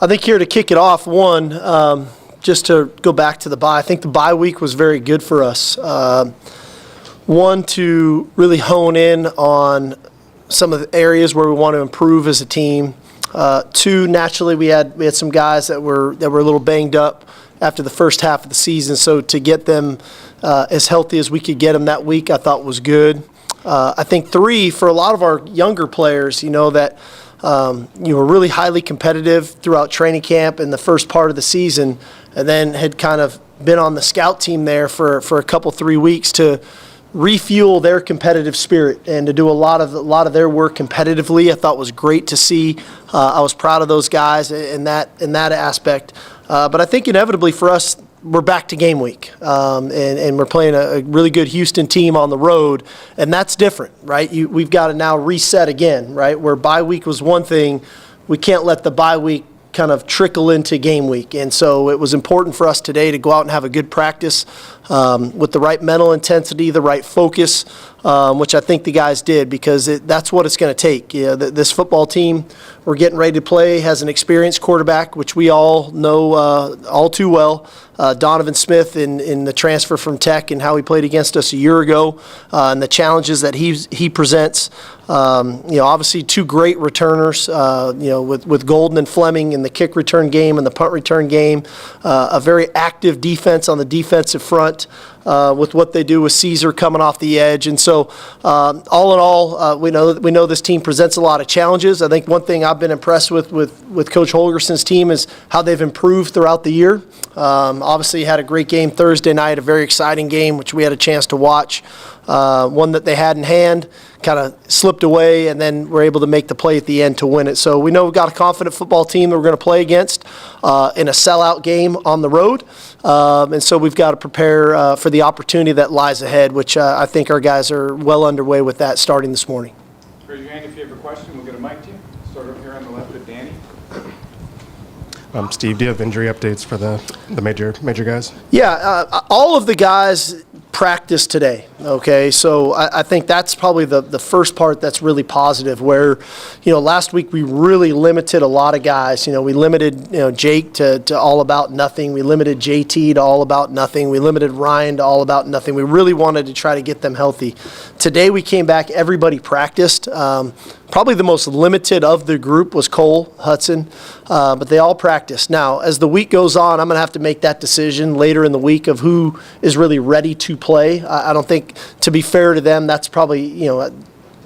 I think here to kick it off, just to go back to the bye, I think the bye week was very good for us. One, to really hone in on some of the areas where we want to improve as a team. Two, naturally, we had some guys that were a little banged up after the first half of the season, so to get them as healthy as we could get them that week, I thought was good. I think three, for a lot of our younger players, that you were really highly competitive throughout training camp and the first part of the season, and then had kind of been on the scout team there for a couple, 3 weeks to refuel their competitive spirit and to do a lot of their work competitively. I thought was great to see. I was proud of those guys in that aspect. But I think inevitably for us, we're back to game week, and we're playing a really good Houston team on the road, and that's different, right? We've got to now reset again, right? Where bye week was one thing, we can't let the bye week kind of trickle into game week. And so it was important for us today to go out and have a good practice with the right mental intensity, the right focus, which I think the guys did, because that's what it's going to take. This football team we're getting ready to play has an experienced quarterback, which we all know all too well. Donovan Smith in the transfer from Tech and how he played against us a year ago, and the challenges that he presents. Obviously two great returners, with Golden and Fleming in the kick return game and the punt return game. A very active defense on the defensive front with what they do with Caesar coming off the edge. And so all in all, we know this team presents a lot of challenges. I think one thing I've been impressed with Coach Holgerson's team is how they've improved throughout the year. Obviously had a great game Thursday night, a very exciting game, which we had a chance to watch. One that they had in hand, kind of slipped away, and then were able to make the play at the end to win it. So we know we've got a confident football team that we're going to play against in a sellout game on the road. And so we've got to prepare for the opportunity that lies ahead, which I think our guys are well underway with that starting this morning. Raise your hand if you have a question. We'll get a mic to you. Start up here on the left with Danny. Steve, do you have injury updates for the major guys? Yeah, all of the guys practice today, okay? So I think that's probably the first part that's really positive, where, last week we really limited a lot of guys. We limited, Jake to all about nothing. We limited JT to all about nothing. We limited Ryan to all about nothing. We really wanted to try to get them healthy. Today we came back, everybody practiced. Probably the most limited of the group was Cole Hudson, but they all practiced. Now, as the week goes on, I'm going to have to make that decision later in the week of who is really ready to play. I don't think, to be fair to them, that's probably,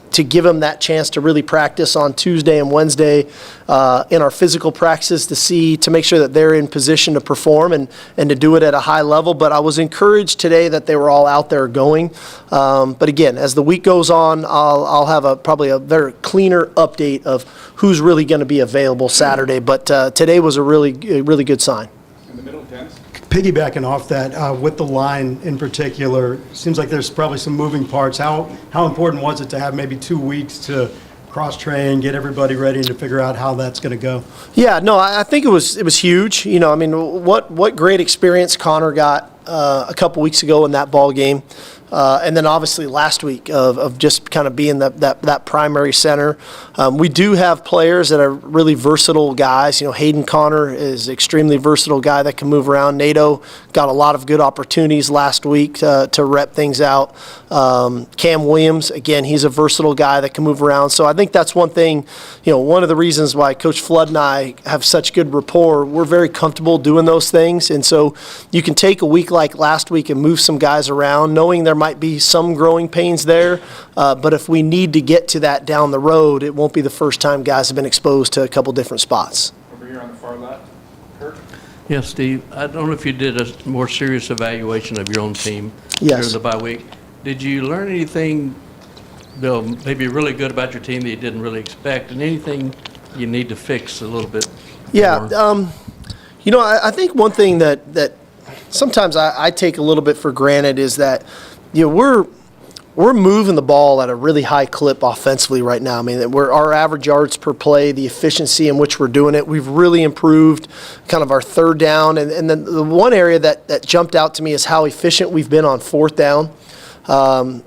to give them that chance to really practice on Tuesday and Wednesday in our physical practices to make sure that they're in position to perform and to do it at a high level. But I was encouraged today that they were all out there going. But again, as the week goes on, I'll have probably a very cleaner update of who's really going to be available Saturday. But today was a really good sign. In the middle, Dennis. Piggybacking off that, with the line in particular, seems like there's probably some moving parts. How important was it to have maybe 2 weeks to cross-train, get everybody ready, and to figure out how that's going to go? Yeah, no, I think it was huge. What great experience Connor got a couple weeks ago in that ball game. And then obviously last week of just kind of being that primary center. We do have players that are really versatile guys. Hayden Connor is an extremely versatile guy that can move around. Nato got a lot of good opportunities last week to rep things out. Cam Williams, again, he's a versatile guy that can move around. So I think that's one thing, one of the reasons why Coach Flood and I have such good rapport. We're very comfortable doing those things. And so you can take a week like last week and move some guys around, knowing there might be some growing pains there, but if we need to get to that down the road, it won't be the first time guys have been exposed to a couple different spots. Over here on the far left, Kirk. Yes, Steve, I don't know if you did a more serious evaluation of your own team Yes. during the bye week. Did you learn anything, maybe really good about your team that you didn't really expect, and anything you need to fix a little bit Yeah, more? I think one thing that sometimes I take a little bit for granted is that we're moving the ball at a really high clip offensively right now. I mean, our average yards per play, the efficiency in which we're doing it, we've really improved kind of our third down. And then the one area that jumped out to me is how efficient we've been on fourth down,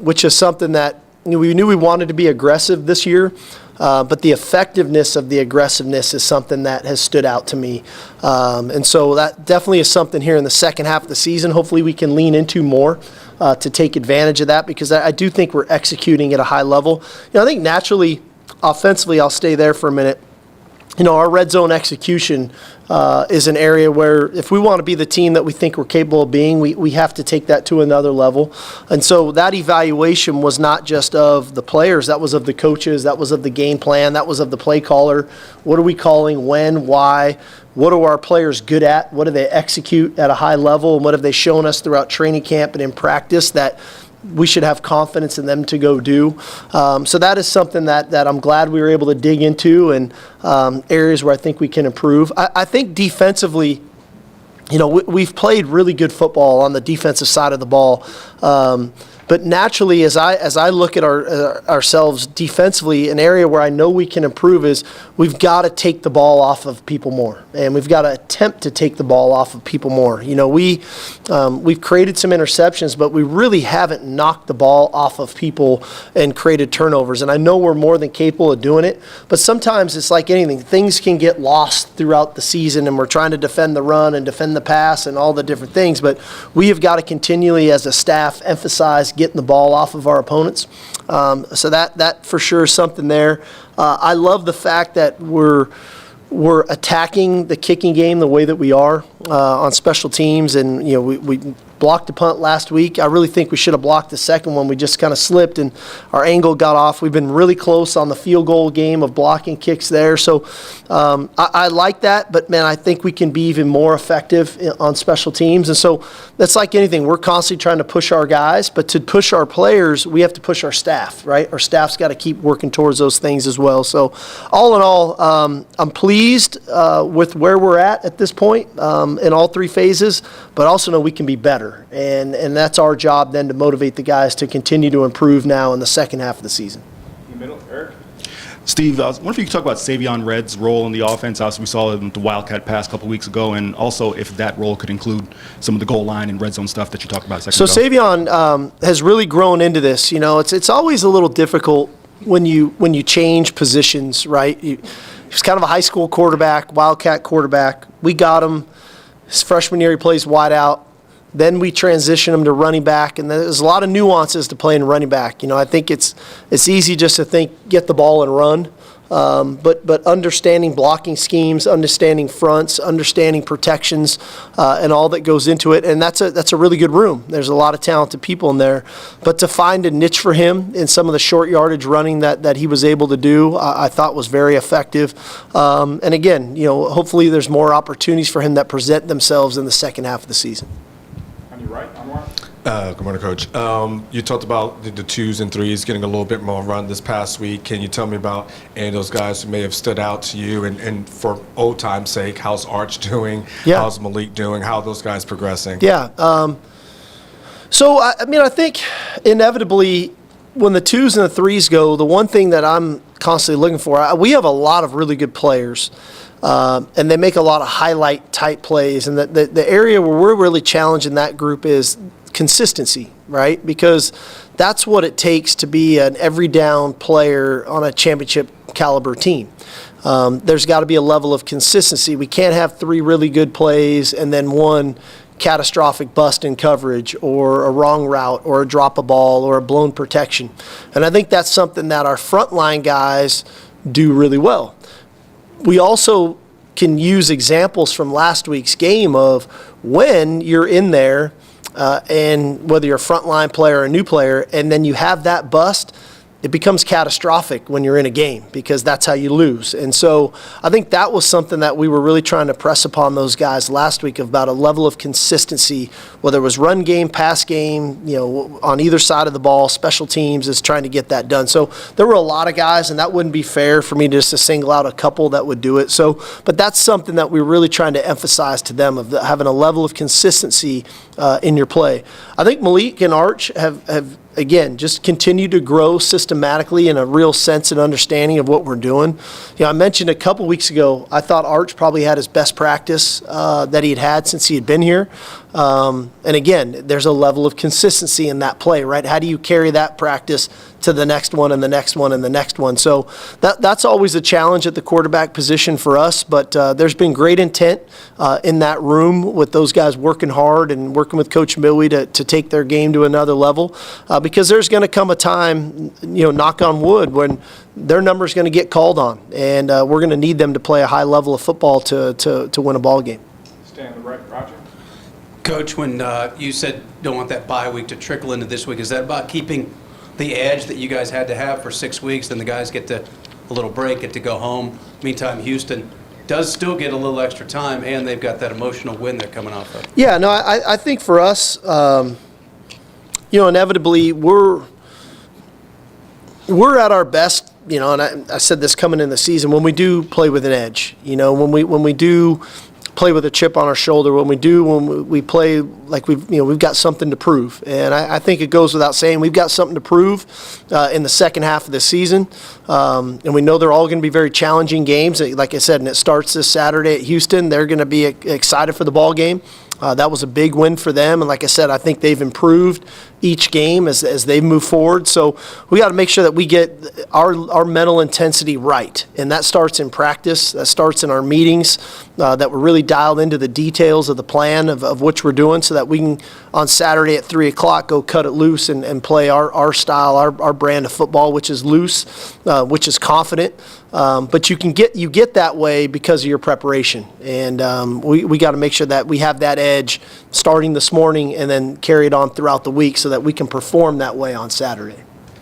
which is something that we knew we wanted to be aggressive this year. but the effectiveness of the aggressiveness is something that has stood out to me. And so that definitely is something here in the second half of the season. Hopefully we can lean into more to take advantage of that, because I do think we're executing at a high level. I think naturally, offensively, I'll stay there for a minute. Our red zone execution is an area where if we want to be the team that we think we're capable of being, we have to take that to another level. And so that evaluation was not just of the players, that was of the coaches, that was of the game plan, that was of the play caller. What are we calling, when, why? What are our players good at? What do they execute at a high level? And what have they shown us throughout training camp and in practice that we should have confidence in them to go do? So that is something that I'm glad we were able to dig into, and areas where I think we can improve. I think defensively, we've played really good football on the defensive side of the ball. But naturally, as I look at ourselves defensively, an area where I know we can improve is we've got to take the ball off of people more, and we've got to attempt to take the ball off of people more. We've created some interceptions, but we really haven't knocked the ball off of people and created turnovers. And I know we're more than capable of doing it, but sometimes it's like anything. Things can get lost throughout the season, and we're trying to defend the run and defend the pass and all the different things. But we have got to continually, as a staff, emphasize getting the ball off of our opponents. So that for sure is something there. I love the fact that we're attacking the kicking game the way that we are on special teams, and we blocked a punt last week. I really think we should have blocked the second one. We just kind of slipped and our angle got off. We've been really close on the field goal game of blocking kicks there. So I like that, but man, I think we can be even more effective on special teams. And so that's like anything. We're constantly trying to push our guys, but to push our players, we have to push our staff, right? Our staff's got to keep working towards those things as well. So all in all, I'm pleased with where we're at this point in all three phases, but also know we can be better. And that's our job then, to motivate the guys to continue to improve now in the second half of the season. In the middle, Eric. Steve, I wonder if you could talk about Savion Red's role in the offense. Obviously, we saw him with the Wildcat pass a couple weeks ago, and also if that role could include some of the goal line and red zone stuff that you talked about a second ago. So Savion has really grown into this. It's always a little difficult when you change positions, right? He's kind of a high school quarterback, Wildcat quarterback. We got him. His freshman year, he plays wide out. Then we transition him to running back, and there's a lot of nuances to playing running back. I think it's easy just to think, get the ball and run. But understanding blocking schemes, understanding fronts, understanding protections, and all that goes into it, and that's a really good room. There's a lot of talented people in there, but to find a niche for him in some of the short yardage running that he was able to do, I thought was very effective. And again, hopefully there's more opportunities for him that present themselves in the second half of the season. On your right, Anwar. Good morning, Coach. You talked about the twos and threes getting a little bit more run this past week. Can you tell me about any of those guys who may have stood out to you? And for old time's sake, how's Arch doing? Yeah. How's Malik doing? How are those guys progressing? Yeah. So, I think inevitably when the twos and the threes go, the one thing that I'm constantly looking for, we have a lot of really good players. And they make a lot of highlight type plays. And the area where we're really challenging that group is consistency, right? Because that's what it takes to be an every down player on a championship caliber team. There's got to be a level of consistency. We can't have three really good plays and then one catastrophic bust in coverage or a wrong route or a drop of ball or a blown protection. And I think that's something that our frontline guys do really well. We also can use examples from last week's game of when you're in there and whether you're a frontline player or a new player, and then you have that bust, it becomes catastrophic when you're in a game because that's how you lose. And so I think that was something that we were really trying to press upon those guys last week about a level of consistency, whether it was run game, pass game, on either side of the ball, special teams is trying to get that done. So there were a lot of guys, and that wouldn't be fair for me just to single out a couple that would do it. So, but that's something that we're really trying to emphasize to them, of having a level of consistency in your play. I think Malik and Arch have again, just continue to grow systematically in a real sense and understanding of what we're doing. I mentioned a couple weeks ago, I thought Arch probably had his best practice that he'd had since he had been here. And again, there's a level of consistency in that play, right? How do you carry that practice to the next one and the next one and the next one. So that's always a challenge at the quarterback position for us, but there's been great intent in that room with those guys working hard and working with Coach Millie to take their game to another level, because there's going to come a time, knock on wood, when their number's going to get called on, and we're going to need them to play a high level of football to win a ball game. Stay on the right, Roger. Coach, when you said don't want that bye week to trickle into this week, is that about keeping the edge that you guys had to have for 6 weeks, then the guys get a little break, get to go home? Meantime, Houston does still get a little extra time, and they've got that emotional win they're coming off of. Yeah, no, I think for us, inevitably we're at our best, and I said this coming in the season, when we do play with an edge, when we do play with a chip on our shoulder, when we play like we've got something to prove. And I think it goes without saying we've got something to prove in the second half of the season. And we know they're all going to be very challenging games. Like I said, and it starts this Saturday at Houston. They're going to be excited for the ball game. That was a big win for them, and like I said, I think they've improved each game as they move forward. So we got to make sure that we get our mental intensity right, and that starts in practice. That starts in our meetings, that we're really dialed into the details of the plan of which we're doing, so that we can on Saturday at 3 o'clock go cut it loose and play our style, our brand of football, which is loose, which is confident. But you get that way because of your preparation, and we got to make sure that we have that edge starting this morning and then carry it on throughout the week so that we can perform that way on Saturday.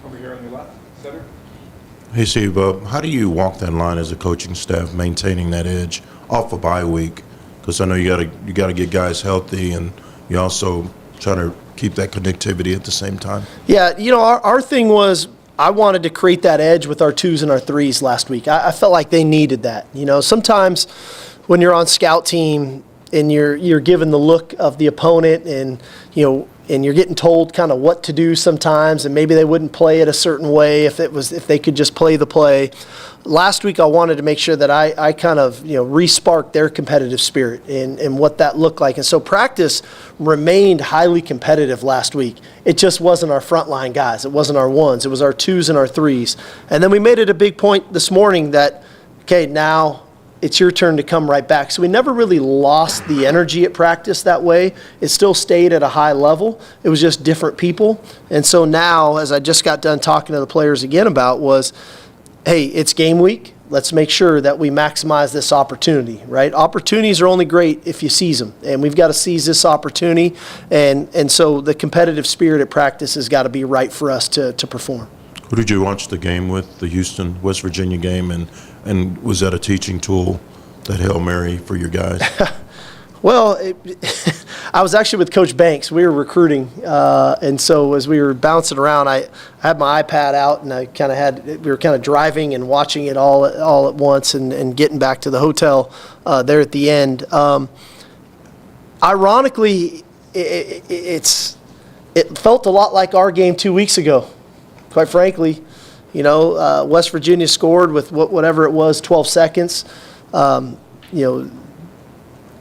Over here on your left, center. Hey, Steve, how do you walk that line as a coaching staff, maintaining that edge off a bye week? Because I know you got to get guys healthy, and you also try to keep that connectivity at the same time. Yeah, our thing was, I wanted to create that edge with our 2s and our 3s last week. I felt like they needed that. Sometimes when you're on scout team and you're given the look of the opponent, and and you're getting told kind of what to do sometimes, and maybe they wouldn't play it a certain way if they could just play the play. Last week I wanted to make sure that I kind of re-sparked their competitive spirit and what that looked like. And so practice remained highly competitive last week. It just wasn't our frontline guys. It wasn't our 1s. It was our 2s and our 3s. And then we made it a big point this morning that, okay, now it's your turn to come right back. So we never really lost the energy at practice that way. It still stayed at a high level. It was just different people. And so now, as I just got done talking to the players again about, was, hey, it's game week. Let's make sure that we maximize this opportunity, right? Opportunities are only great if you seize them, and we've got to seize this opportunity. And so the competitive spirit at practice has got to be right for us to perform. Who did you watch the game with, the Houston, West Virginia game, and was that a teaching tool, that Hail Mary for your guys? Well, I was actually with Coach Banks. We were recruiting, and so as we were bouncing around, I had my iPad out, and we were kind of driving and watching it all at once, and getting back to the hotel there at the end. Ironically, it felt a lot like our game 2 weeks ago. Quite frankly, West Virginia scored with whatever it was, 12 seconds.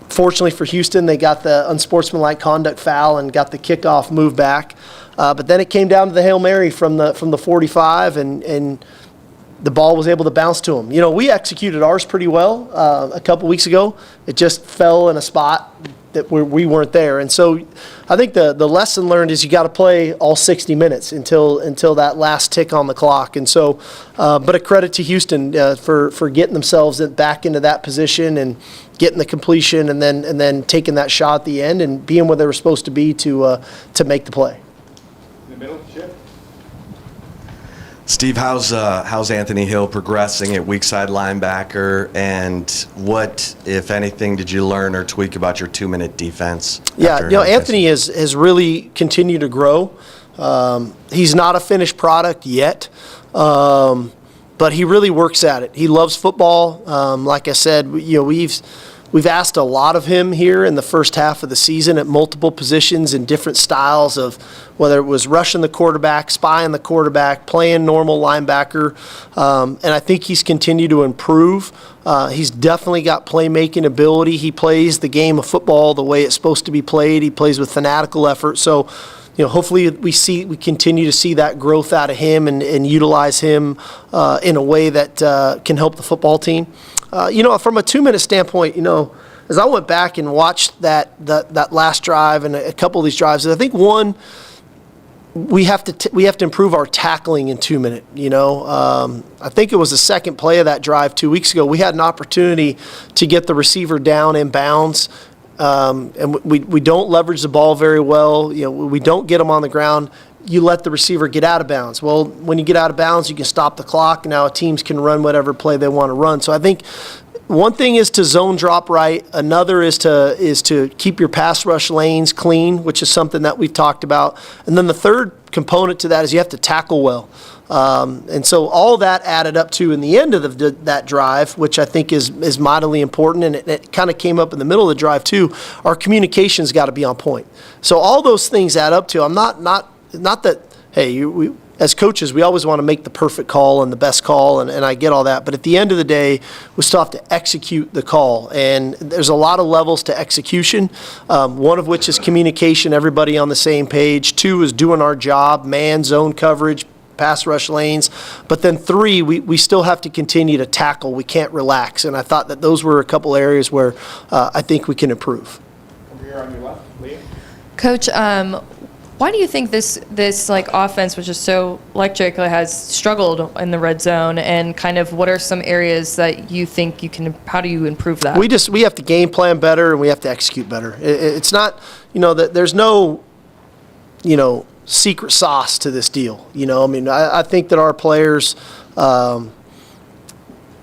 Fortunately for Houston, they got the unsportsmanlike conduct foul and got the kickoff move back. But then it came down to the Hail Mary from the 45, and the ball was able to bounce to them. We executed ours pretty well a couple weeks ago. It just fell in a spot that we weren't there. And so I think the lesson learned is you got to play all 60 minutes until that last tick on the clock. And so, but a credit to Houston for getting themselves back into that position and getting the completion, and then taking that shot at the end and being where they were supposed to be to make the play. In the middle, Chip. Steve, how's Anthony Hill progressing at weak side linebacker, and what, if anything, did you learn or tweak about your 2-minute defense? Yeah, Anthony has really continued to grow. He's not a finished product yet, but he really works at it. He loves football. Like I said, we've asked a lot of him here in the first half of the season at multiple positions and different styles of whether it was rushing the quarterback, spying the quarterback, playing normal linebacker. And I think he's continued to improve. He's definitely got playmaking ability. He plays the game of football the way it's supposed to be played. He plays with fanatical effort. So, hopefully we continue to see that growth out of him and utilize him in a way that can help the football team. From a 2-minute standpoint, as I went back and watched that last drive and a couple of these drives, I think one, we have to improve our tackling in 2-minute. I think it was the second play of that drive 2 weeks ago. We had an opportunity to get the receiver down in bounds, and we don't leverage the ball very well. We don't get them on the ground. You let the receiver get out of bounds. Well, when you get out of bounds, you can stop the clock. Now teams can run whatever play they want to run. So I think one thing is to zone drop right. Another is to keep your pass rush lanes clean, which is something that we've talked about. And then the third component to that is you have to tackle well. And so all that added up to, in the end of that drive, which I think is mightily important, and it kind of came up in the middle of the drive too, our communication's got to be on point. So all those things add up to, I'm not that, hey, as coaches, we always want to make the perfect call and the best call, and I get all that. But at the end of the day, we still have to execute the call. And there's a lot of levels to execution, one of which is communication, everybody on the same page. 2 is doing our job, man, zone coverage, pass rush lanes. But then 3, we still have to continue to tackle. We can't relax. And I thought that those were a couple areas where I think we can improve. Over here on your left, Leah. Coach, why do you think this offense, which is so electric, has struggled in the red zone, and kind of what are some areas that you think how do you improve that? We have to game plan better, and we have to execute better. It's not, that there's no, secret sauce to this deal. I think that our players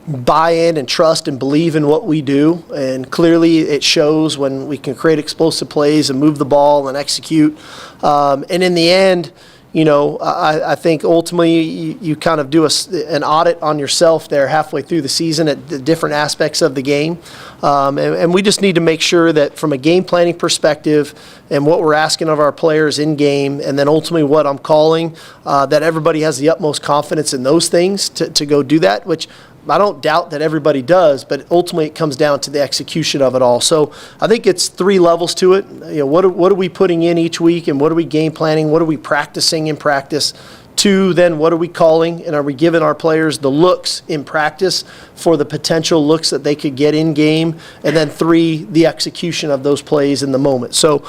buy in and trust and believe in what we do, and clearly it shows when we can create explosive plays and move the ball and execute. And in the end, I think ultimately you kind of do an audit on yourself there halfway through the season at the different aspects of the game. And we just need to make sure that from a game planning perspective and what we're asking of our players in game, and then ultimately what I'm calling, that everybody has the utmost confidence in those things to go do that, which I don't doubt that everybody does, but ultimately it comes down to the execution of it all. So I think it's 3 levels to it. What are we putting in each week, and what are we game planning? What are we practicing in practice? 2, then what are we calling, and are we giving our players the looks in practice for the potential looks that they could get in game? And then 3, the execution of those plays in the moment. So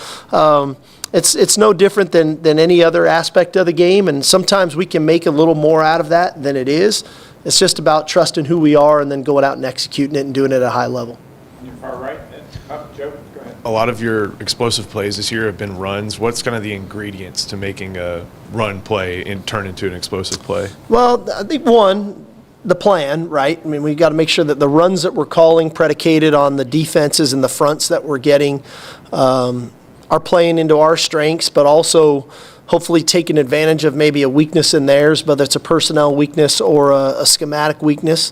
it's no different than any other aspect of the game, and sometimes we can make a little more out of that than it is. It's just about trusting who we are and then going out and executing it and doing it at a high level. On your far right, Joe, go ahead. A lot of your explosive plays this year have been runs. What's kind of the ingredients to making a run play and turn into an explosive play? Well, I think one, the plan, right? I mean, we've got to make sure that the runs that we're calling predicated on the defenses and the fronts that we're getting are playing into our strengths, but also hopefully taking advantage of maybe a weakness in theirs, whether it's a personnel weakness or a schematic weakness.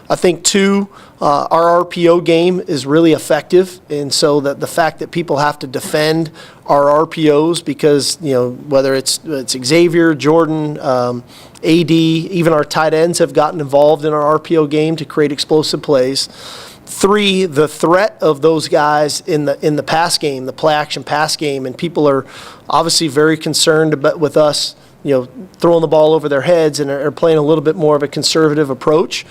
I think 2, our RPO game is really effective, and so that the fact that people have to defend our RPOs because, whether it's Xavier, Jordan, AD, even our tight ends have gotten involved in our RPO game to create explosive plays. 3, the threat of those guys in the pass game, the play action pass game, and people are obviously very concerned with us, throwing the ball over their heads and are playing a little bit more of a conservative approach.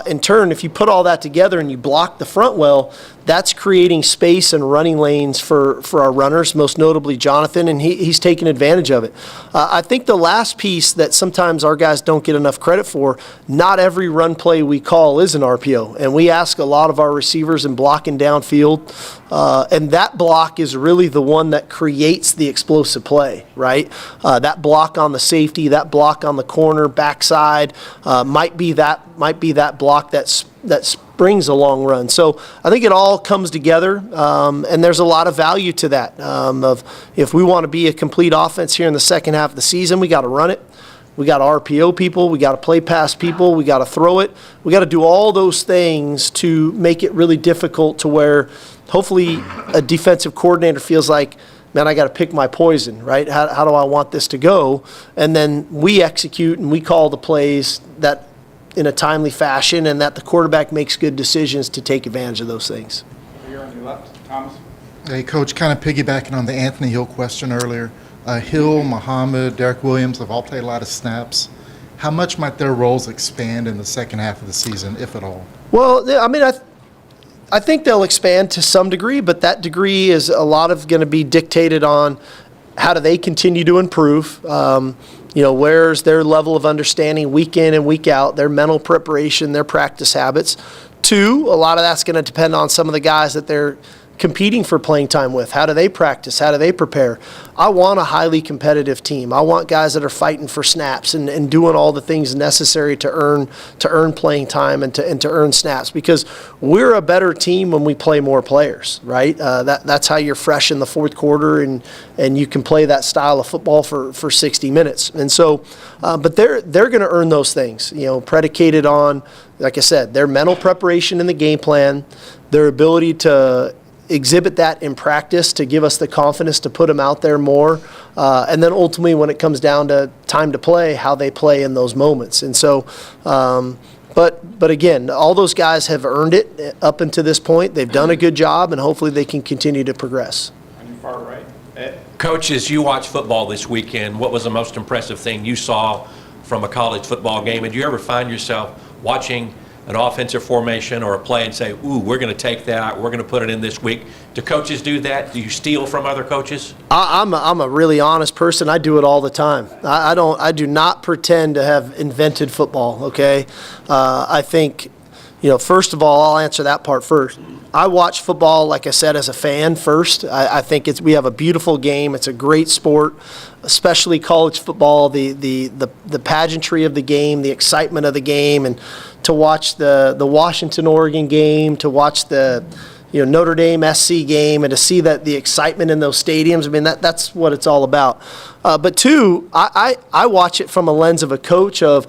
In turn, if you put all that together and you block the front well, that's creating space and running lanes for our runners, most notably Jonathan, and he's taking advantage of it. I think the last piece that sometimes our guys don't get enough credit for, not every run play we call is an RPO, and we ask a lot of our receivers in blocking downfield, and that block is really the one that creates the explosive play, right? That block on the safety, that block on the corner, backside, might be that block that springs a long run. So I think it all comes together, and there's a lot of value to that. Of if we want to be a complete offense here in the second half of the season, we got to run it. We got to RPO people. We got to play pass people. We got to throw it. We got to do all those things to make it really difficult to where hopefully a defensive coordinator feels like, man, I got to pick my poison, right? How do I want this to go? And then we execute and we call the plays that in a timely fashion, and that the quarterback makes good decisions to take advantage of those things. Over here on your left, Thomas. Hey, Coach, kind of piggybacking on the Anthony Hill question earlier. Hill, Muhammad, Derek Williams have all played a lot of snaps. How much might their roles expand in the second half of the season, if at all? Well, I mean, I think they'll expand to some degree, but that degree is a lot of going to be dictated on how do they continue to improve. Where's their level of understanding week in and week out, their mental preparation, their practice habits. Two, a lot of that's going to depend on some of the guys that they're competing for playing time with. How do they practice? How do they prepare? I want a highly competitive team. I want guys that are fighting for snaps and doing all the things necessary to earn playing time and to earn snaps, because we're a better team when we play more players, right? That's how you're fresh in the fourth quarter and you can play that style of football for 60 minutes. And so, but they're going to earn those things, predicated on, like I said, their mental preparation in the game plan, their ability to exhibit that in practice to give us the confidence to put them out there more, and then ultimately when it comes down to time to play, how they play in those moments. And so, but again, all those guys have earned it up until this point. They've done a good job, and hopefully they can continue to progress. On your far right, Ed. Coach, as you watch football this weekend, what was the most impressive thing you saw from a college football game? And do you ever find yourself watching an offensive formation or a play and say, ooh, we're going to take that, we're going to put it in this week? Do coaches do that? Do you steal from other coaches? I'm a really honest person. I do it all the time. I do not pretend to have invented football, okay? I think, first of all, I'll answer that part first. I watch football, like I said, as a fan first. I think we have a beautiful game. It's a great sport, especially college football, the pageantry of the game, the excitement of the game, and to watch the Washington-Oregon game, to watch the Notre Dame SC game, and to see that the excitement in those stadiums. I mean, that's what it's all about. But two, I watch it from a lens of a coach of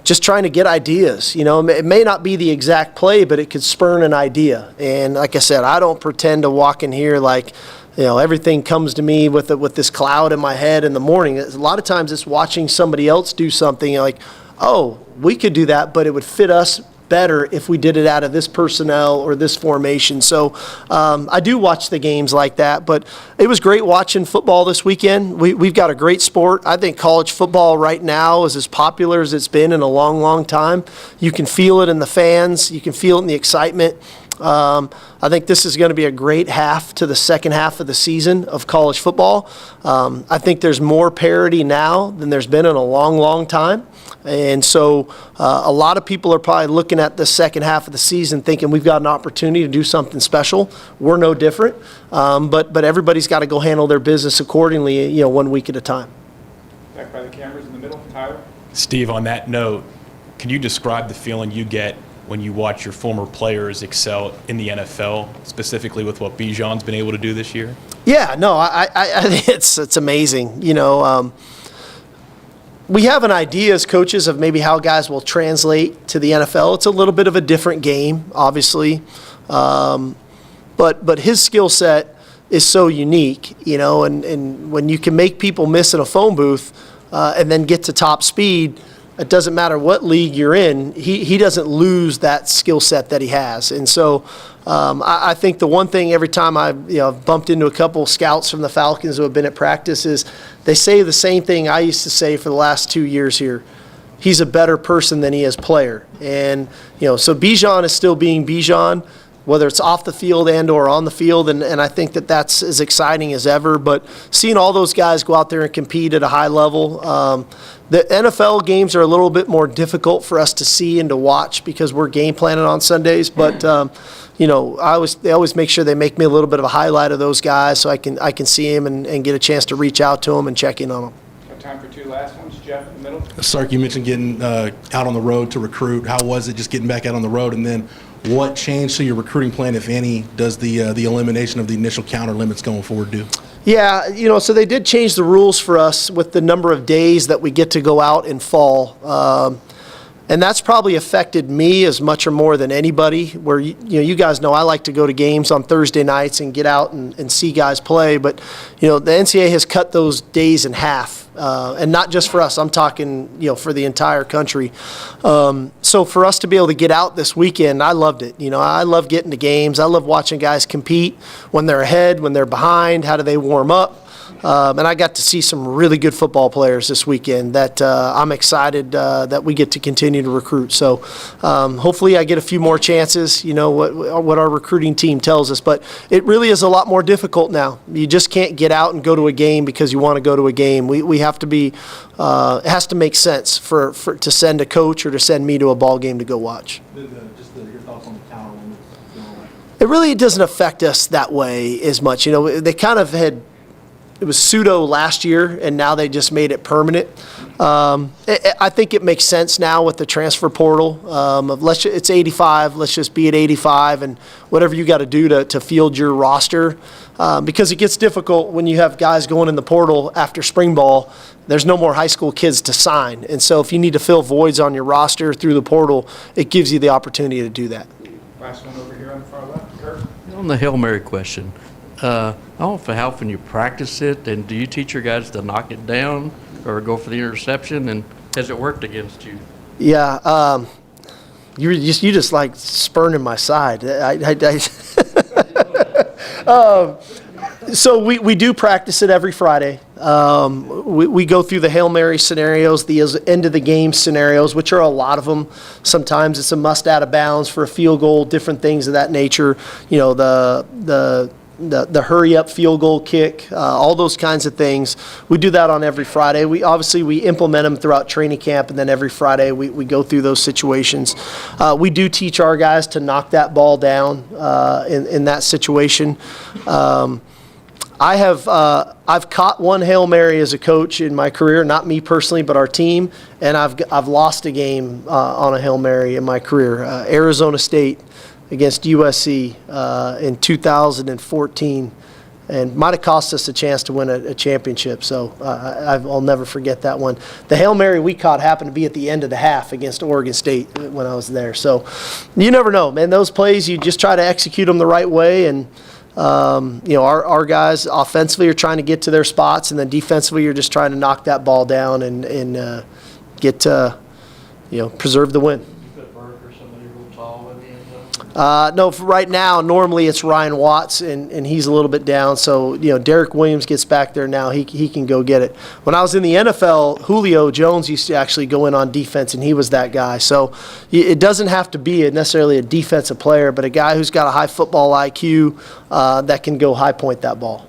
just trying to get ideas. It may not be the exact play, but it could spurn an idea. And like I said, I don't pretend to walk in here like, everything comes to me with this cloud in my head in the morning. A lot of times it's watching somebody else do something like, oh, we could do that, but it would fit us better if we did it out of this personnel or this formation. So I do watch the games like that, but it was great watching football this weekend. We've got a great sport. I think college football right now is as popular as it's been in a long, long time. You can feel it in the fans. You can feel it in the excitement. I think this is going to be a great half to the second half of the season of college football. I think there's more parity now than there's been in a long, long time. And so a lot of people are probably looking at the second half of the season thinking we've got an opportunity to do something special. We're no different. But everybody's got to go handle their business accordingly, 1 week at a time. Back by the cameras in the middle, Tyler. Steve, on that note, can you describe the feeling you get when you watch your former players excel in the NFL, specifically with what Bijan's been able to do this year? Yeah, no, I think it's amazing. We have an idea as coaches of maybe how guys will translate to the NFL. It's a little bit of a different game, obviously, but his skill set is so unique, and when you can make people miss in a phone booth and then get to top speed, it doesn't matter what league you're in, he doesn't lose that skill set that he has. And so I think the one thing every time I've bumped into a couple of scouts from the Falcons who have been at practice is they say the same thing I used to say for the last 2 years here. He's a better person than he is player. And, so Bijan is still being Bijan, whether it's off the field and or on the field, and I think that's as exciting as ever. But seeing all those guys go out there and compete at a high level, the NFL games are a little bit more difficult for us to see and to watch because we're game planning on Sundays. But they always make sure they make me a little bit of a highlight of those guys so I can see them and get a chance to reach out to them and check in on them. Got time for two last ones. Jeff in the middle. Sark, you mentioned getting out on the road to recruit. How was it just getting back out on the road? And then what changed to your recruiting plan, if any, does the elimination of the initial counter limits going forward do? Yeah, so they did change the rules for us with the number of days that we get to go out in fall. And that's probably affected me as much or more than anybody, where, you guys know I like to go to games on Thursday nights and get out and see guys play. But, the NCAA has cut those days in half. And not just for us, I'm talking, for the entire country. So for us to be able to get out this weekend, I loved it. I love getting to games. I love watching guys compete when they're ahead, when they're behind, how do they warm up. And I got to see some really good football players this weekend that I'm excited that we get to continue to recruit. So hopefully I get a few more chances, what our recruiting team tells us. But it really is a lot more difficult now. You just can't get out and go to a game because you want to go to a game. We have to be, it has to make sense for to send a coach or to send me to a ball game to go watch. Just your thoughts on the counter limits. It really doesn't affect us that way as much. They kind of had, it was pseudo last year, and now they just made it permanent. I think it makes sense now with the transfer portal. It's 85. Let's just be at 85, and whatever you got to do to field your roster, because it gets difficult when you have guys going in the portal after spring ball. There's no more high school kids to sign, and so if you need to fill voids on your roster through the portal, it gives you the opportunity to do that. Last one over here on the far left. Kurt? On the Hail Mary question, I don't know how often you practice it, and do you teach your guys to knock it down or go for the interception, and has it worked against you? Yeah, you just like spurning my side. So we do practice it every Friday. We go through the Hail Mary scenarios, the end of the game scenarios, which are a lot of them. Sometimes it's a must out of bounds for a field goal, different things of that nature. The hurry up field goal kick, all those kinds of things. We do that on every Friday. We implement them throughout training camp, and then every Friday we go through those situations. We do teach our guys to knock that ball down in that situation. I've caught one Hail Mary as a coach in my career, not me personally, but our team, and I've lost a game on a Hail Mary in my career. Arizona State against USC in 2014, and might have cost us a chance to win a championship. So I'll never forget that one. The Hail Mary we caught happened to be at the end of the half against Oregon State when I was there. So you never know, man. Those plays, you just try to execute them the right way, and our guys offensively are trying to get to their spots, and then defensively you're just trying to knock that ball down and get preserve the win. No, for right now, normally it's Ryan Watts, and he's a little bit down. So, Derek Williams gets back there now. He can go get it. When I was in the NFL, Julio Jones used to actually go in on defense, and he was that guy. So it doesn't have to be necessarily a defensive player, but a guy who's got a high football IQ that can go high point that ball.